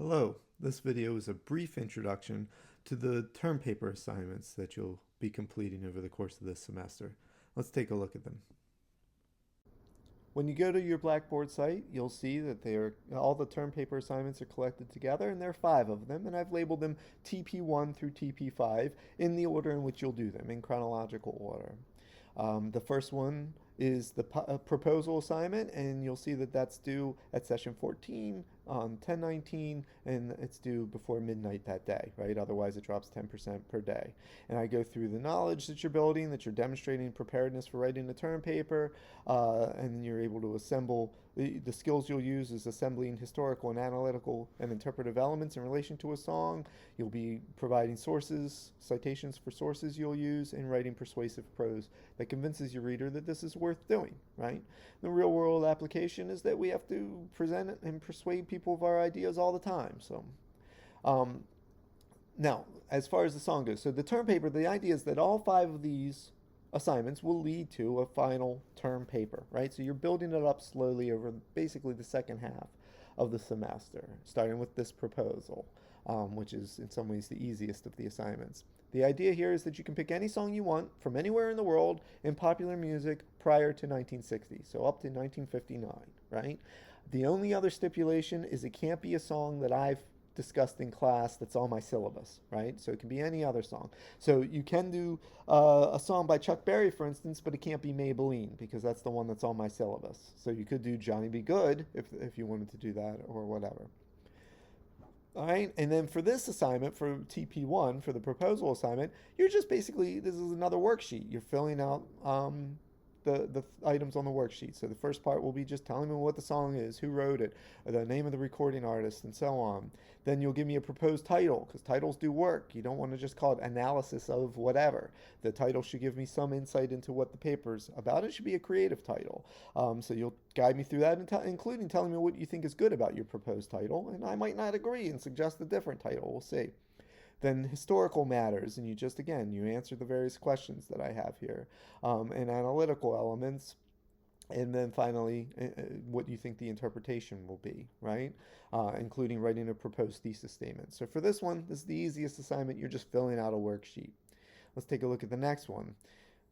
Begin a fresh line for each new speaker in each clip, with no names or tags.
Hello, this video is a brief introduction to the term paper assignments that you'll be completing over the course of this semester. Let's take a look at them. When you go to your Blackboard site, you'll see that all the term paper assignments are collected together, and there are 5 of them, and I've labeled them TP1 through TP5 in the order in which you'll do them, in chronological order. The first one is the proposal assignment, and you'll see that that's due at session 14 on 10/19, and it's due before midnight that day, right? Otherwise, it drops 10% per day. And I go through the knowledge that you're building, that you're demonstrating preparedness for writing the term paper, and then you're able to assemble the skills you'll use is assembling historical and analytical and interpretive elements in relation to a song. You'll be providing sources, citations for sources you'll use, and writing persuasive prose that convinces your reader that this is worth doing, right? The real world application is that we have to present and persuade people of our ideas all the time. Um, Now, as far as the song goes, so the term paper, the idea is that all 5 of these assignments will lead to a final term paper, right? So you're building it up slowly over basically the second half of the semester, starting with this proposal, which is in some ways the easiest of the assignments. The idea here is that you can pick any song you want from anywhere in the world in popular music prior to 1960, so up to 1959, right? The only other stipulation is it can't be a song that I've discussed in class that's on my syllabus, right? So it can be any other song. So you can do a song by Chuck Berry, for instance, but it can't be Maybelline because that's the one that's on my syllabus. So you could do Johnny Be Good if you wanted to do that or whatever. All right, and then for this assignment, for TP1, for the proposal assignment, you're just basically, this is another worksheet. You're filling out the items on the worksheet. So the first part will be just telling me what the song is, who wrote it, the name of the recording artist, and so on. Then you'll give me a proposed title, because titles do work. You don't want to just call it analysis of whatever. The title should give me some insight into what the paper's about. It should be a creative title. So you'll guide me through that, including telling me what you think is good about your proposed title. And I might not agree and suggest a different title. We'll see. Then historical matters, and you just, again, you answer the various questions that I have here, and analytical elements, and then finally, what you think the interpretation will be, right? Including writing a proposed thesis statement. So for this one, this is the easiest assignment. You're just filling out a worksheet. Let's take a look at the next one.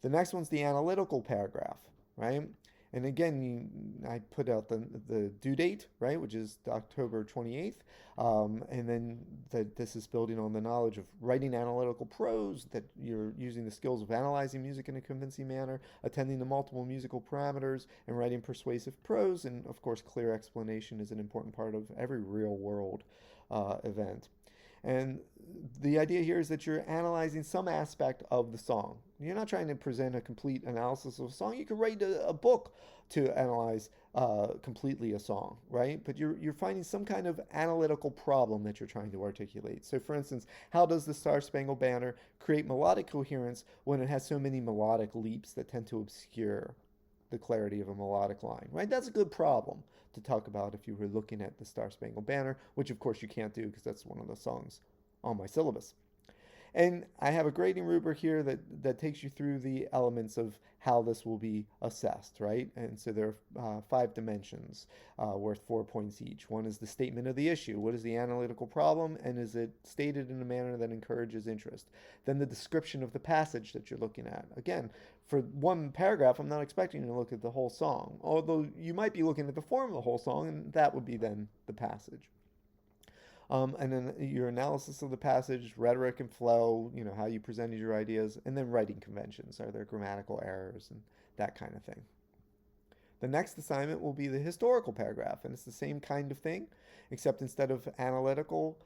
The next one's the analytical paragraph, right? And again, I put out the due date, right, which is October 28th. And then this is building on the knowledge of writing analytical prose, that you're using the skills of analyzing music in a convincing manner, attending to multiple musical parameters, and writing persuasive prose. And of course, clear explanation is an important part of every real world event. And the idea here is that you're analyzing some aspect of the song. You're not trying to present a complete analysis of a song. You could write a book to analyze completely a song, right? But you're finding some kind of analytical problem that you're trying to articulate. So for instance, how does the Star Spangled Banner create melodic coherence when it has so many melodic leaps that tend to obscure the clarity of a melodic line, right? That's a good problem to talk about if you were looking at the Star Spangled Banner, which of course you can't do because that's one of the songs on my syllabus. And I have a grading rubric here that takes you through the elements of how this will be assessed, right? And so there are 5 dimensions worth 4 points each. One is the statement of the issue. What is the analytical problem? And is it stated in a manner that encourages interest? Then the description of the passage that you're looking at. Again, for one paragraph, I'm not expecting you to look at the whole song, although you might be looking at the form of the whole song, and that would be then the passage. And then your analysis of the passage, rhetoric and flow, how you presented your ideas, and then writing conventions. Are there grammatical errors and that kind of thing? The next assignment will be the historical paragraph, and it's the same kind of thing, except instead of analytical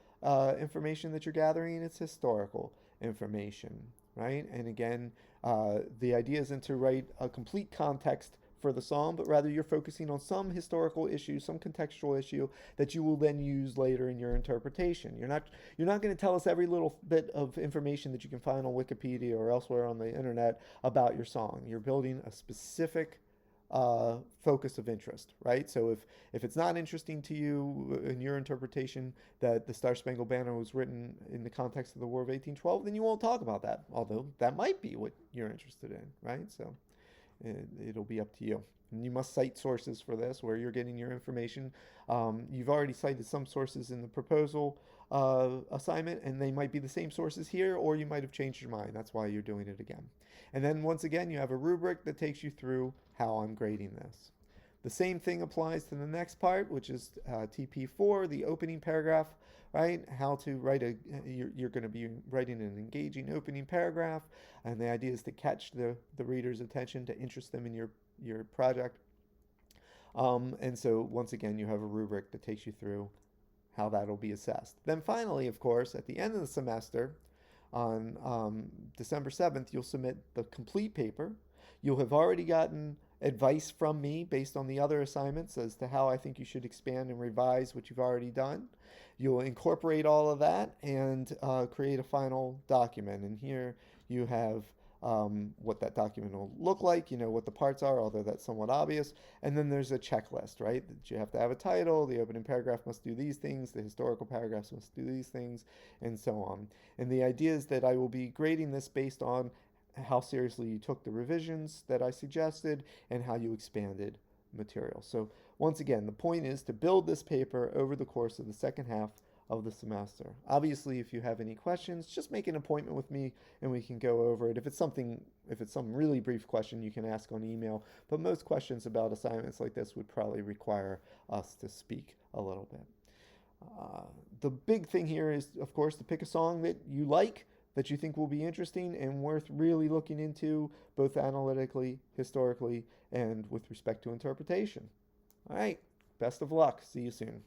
information that you're gathering, it's historical information, right? And again, the idea isn't to write a complete context for the song, but rather you're focusing on some historical issue, some contextual issue that you will then use later in your interpretation. You're not going to tell us every little bit of information that you can find on Wikipedia or elsewhere on the internet about your song. You're building a specific focus of interest, right? So if it's not interesting to you in your interpretation that the Star Spangled Banner was written in the context of the War of 1812, then you won't talk about that, although that might be what you're interested in, right? So it'll be up to you. And you must cite sources for this, where you're getting your information. You've already cited some sources in the proposal assignment, and they might be the same sources here, or you might have changed your mind. That's why you're doing it again. And then once again, you have a rubric that takes you through how I'm grading this. The same thing applies to the next part, which is TP4, the opening paragraph, right? How to write you're going to be writing an engaging opening paragraph, and the idea is to catch the reader's attention, to interest them in your project. And so once again, you have a rubric that takes you through how that'll be assessed. Then finally, of course, at the end of the semester, on December 7th, you'll submit the complete paper. You'll have already gotten advice from me based on the other assignments as to how I think you should expand and revise what you've already done. You'll incorporate all of that and create a final document. And here you have what that document will look like, you know what the parts are, although that's somewhat obvious. And then there's a checklist, right? That you have to have a title, the opening paragraph must do these things, the historical paragraphs must do these things, and so on. And the idea is that I will be grading this based on how seriously you took the revisions that I suggested and how you expanded material. So once again, the point is to build this paper over the course of the second half of the semester. Obviously, if you have any questions, just make an appointment with me and we can go over it. If it's some really brief question, you can ask on email, but most questions about assignments like this would probably require us to speak a little bit. The big thing here is, of course, to pick a song that you like, that you think will be interesting and worth really looking into, both analytically, historically, and with respect to interpretation. All right, best of luck. See you soon.